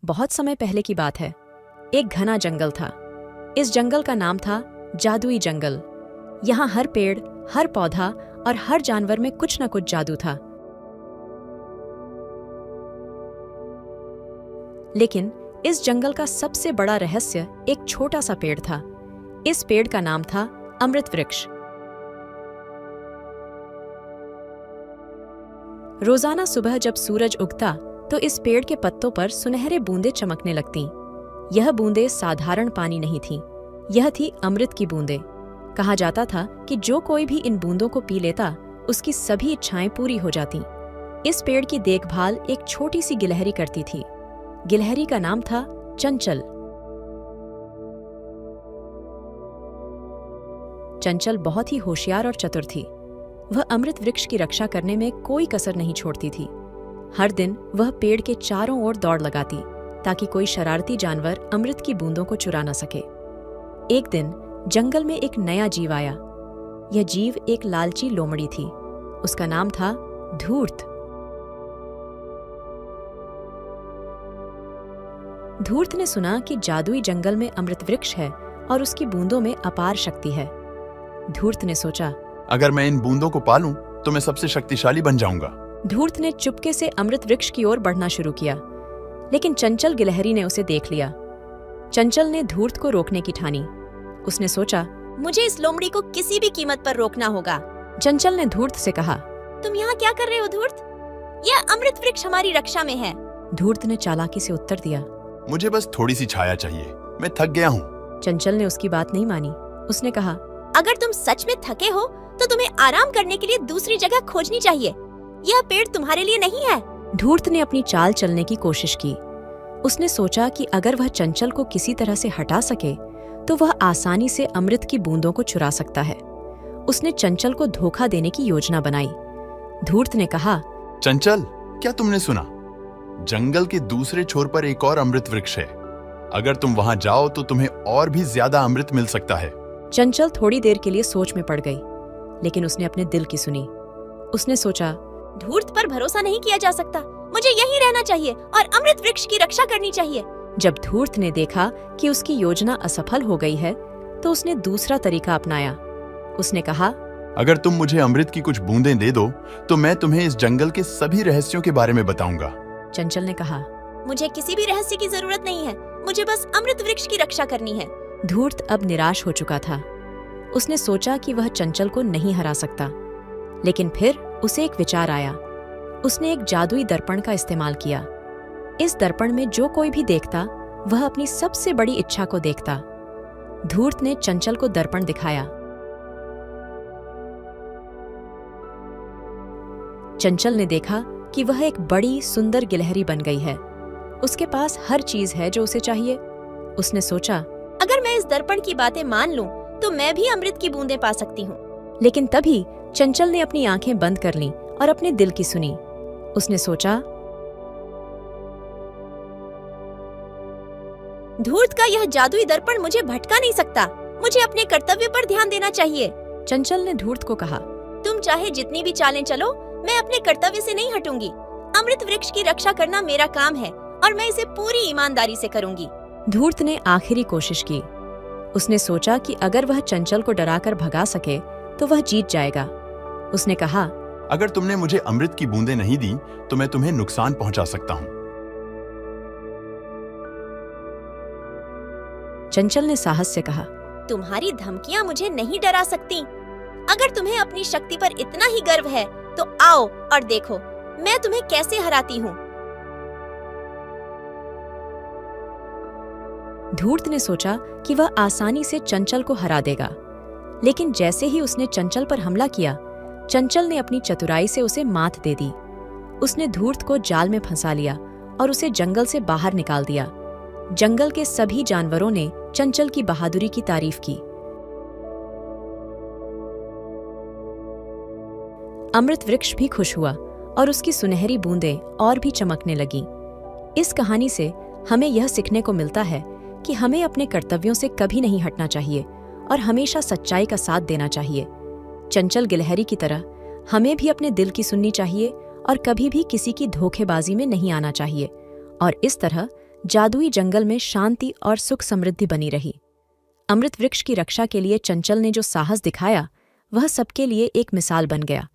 बहुत समय पहले की बात है। एक घना जंगल था। इस जंगल का नाम था जादुई जंगल। यहाँ हर पेड़, हर पौधा और हर जानवर में कुछ न कुछ जादू था। लेकिन इस जंगल का सबसे बड़ा रहस्य एक छोटा सा पेड़ था। इस पेड़ का नाम था अमृत वृक्ष। रोजाना सुबह जब सूरज उगता तो इस पेड़ के पत्तों पर सुनहरे बूंदें चमकने लगतीं। यह बूंदें साधारण पानी नहीं थीं, यह थी अमृत की बूंदें। कहा जाता था कि जो कोई भी इन बूंदों को पी लेता उसकी सभी इच्छाएं पूरी हो जातीं। इस पेड़ की देखभाल एक छोटी सी गिलहरी करती थी। गिलहरी का नाम था चंचल। चंचल बहुत ही होशियार और चतुर थी। वह अमृत वृक्ष की रक्षा करने में कोई कसर नहीं छोड़ती थी। हर दिन वह पेड़ के चारों ओर दौड़ लगाती ताकि कोई शरारती जानवर अमृत की बूंदों को चुरा न सके। एक दिन जंगल में एक नया जीव आया। यह जीव एक लालची लोमड़ी थी। उसका नाम था धूर्त। धूर्त ने सुना कि जादुई जंगल में अमृत वृक्ष है और उसकी बूंदों में अपार शक्ति है। धूर्त ने सोचा, अगर मैं इन बूंदों को पालूं तो मैं सबसे शक्तिशाली बन जाऊंगा। धूर्त ने चुपके से अमृत वृक्ष की ओर बढ़ना शुरू किया, लेकिन चंचल गिलहरी ने उसे देख लिया। चंचल ने धूर्त को रोकने की ठानी। उसने सोचा, मुझे इस लोमड़ी को किसी भी कीमत पर रोकना होगा। चंचल ने धूर्त से कहा, तुम यहाँ क्या कर रहे हो धूर्त? यह अमृत वृक्ष हमारी रक्षा में है। धूर्त ने चालाकी से उत्तर दिया, मुझे बस थोड़ी सी छाया चाहिए, मैं थक गया हूँ। चंचल ने उसकी बात नहीं मानी। उसने कहा, अगर तुम सच में थके हो तो तुम्हें आराम करने के लिए दूसरी जगह खोजनी चाहिए। यह पेड़ तुम्हारे लिए नहीं है। धूर्त ने अपनी चाल चलने की कोशिश की। उसने सोचा कि अगर वह चंचल को किसी तरह से हटा सके तो वह आसानी से अमृत की बूंदों को चुरा सकता है। उसने चंचल को धोखा देने की योजना बनाई। धूर्त ने कहा, चंचल, क्या तुमने सुना? जंगल के दूसरे छोर पर एक और अमृत वृक्ष है। अगर तुम वहां जाओ तो तुम्हें और भी ज्यादा अमृत मिल सकता है। चंचल थोड़ी देर के लिए सोच में पड़ गई, लेकिन उसने अपने दिल की सुनी। उसने सोचा, धूर्त पर भरोसा नहीं किया जा सकता। मुझे यहीं रहना चाहिए और अमृत वृक्ष की रक्षा करनी चाहिए। जब धूर्त ने देखा कि उसकी योजना असफल हो गई है तो उसने दूसरा तरीका अपनाया। उसने कहा, अगर तुम मुझे अमृत की कुछ बूंदें दे दो तो मैं तुम्हें इस जंगल के सभी रहस्यों के बारे में बताऊंगा। चंचल ने कहा, मुझे किसी भी रहस्य की जरूरत नहीं है, मुझे बस अमृत वृक्ष की रक्षा करनी है। धूर्त अब निराश हो चुका था। उसने सोचा कि वह चंचल को नहीं हरा सकता, लेकिन फिर उसे एक विचार आया। उसने एक जादुई दर्पण का इस्तेमाल किया। इस दर्पण में जो कोई भी देखता वह अपनी सबसे बड़ी इच्छा को देखता। धूर्त ने चंचल को दर्पण दिखाया। चंचल ने देखा कि वह एक बड़ी सुंदर गिलहरी बन गई है। उसके पास हर चीज है जो उसे चाहिए। उसने सोचा, अगर मैं इस दर्पण की बातें मान लूं तो मैं भी अमृत की बूंदें पा सकती हूँ। लेकिन तभी चंचल ने अपनी आंखें बंद कर लीं और अपने दिल की सुनी। उसने सोचा, धूर्त का यह जादुई दर्पण मुझे भटका नहीं सकता। मुझे अपने कर्तव्य पर ध्यान देना चाहिए। चंचल ने धूर्त को कहा, तुम चाहे जितनी भी चालें चलो, मैं अपने कर्तव्य से नहीं हटूंगी। अमृत वृक्ष की रक्षा करना मेरा काम है और मैं इसे पूरी ईमानदारी से करूंगी। धूर्त ने आखिरी कोशिश की। उसने सोचा कि अगर वह चंचल को डराकर भगा सके तो वह जीत जाएगा। उसने कहा, अगर तुमने मुझे अमृत की बूंदें नहीं दी तो मैं तुम्हें नुकसान पहुंचा सकता हूं। चंचल ने साहस से कहा, तुम्हारी धमकियां मुझे नहीं डरा सकती। अगर तुम्हें अपनी शक्ति पर इतना ही गर्व है तो आओ और देखो मैं तुम्हें कैसे हराती हूँ। धूर्त ने सोचा कि वह आसानी से चंचल को हरा देगा, लेकिन जैसे ही उसने चंचल पर हमला किया, चंचल ने अपनी चतुराई से उसे मात दे दी। उसने धूर्त को जाल में फंसा लिया और उसे जंगल से बाहर निकाल दिया। जंगल के सभी जानवरों ने चंचल की बहादुरी की तारीफ की। अमृत वृक्ष भी खुश हुआ और उसकी सुनहरी बूंदें और भी चमकने लगीं। इस कहानी से हमें यह सीखने को मिलता है कि हमें अपने कर्तव्यों से कभी नहीं हटना चाहिए और हमेशा सच्चाई का साथ देना चाहिए। चंचल गिलहरी की तरह हमें भी अपने दिल की सुननी चाहिए और कभी भी किसी की धोखेबाजी में नहीं आना चाहिए और इस तरह जादुई जंगल में शांति और सुख समृद्धि बनी रही। अमृत वृक्ष की रक्षा के लिए चंचल ने जो साहस दिखाया वह सबके लिए एक मिसाल बन गया।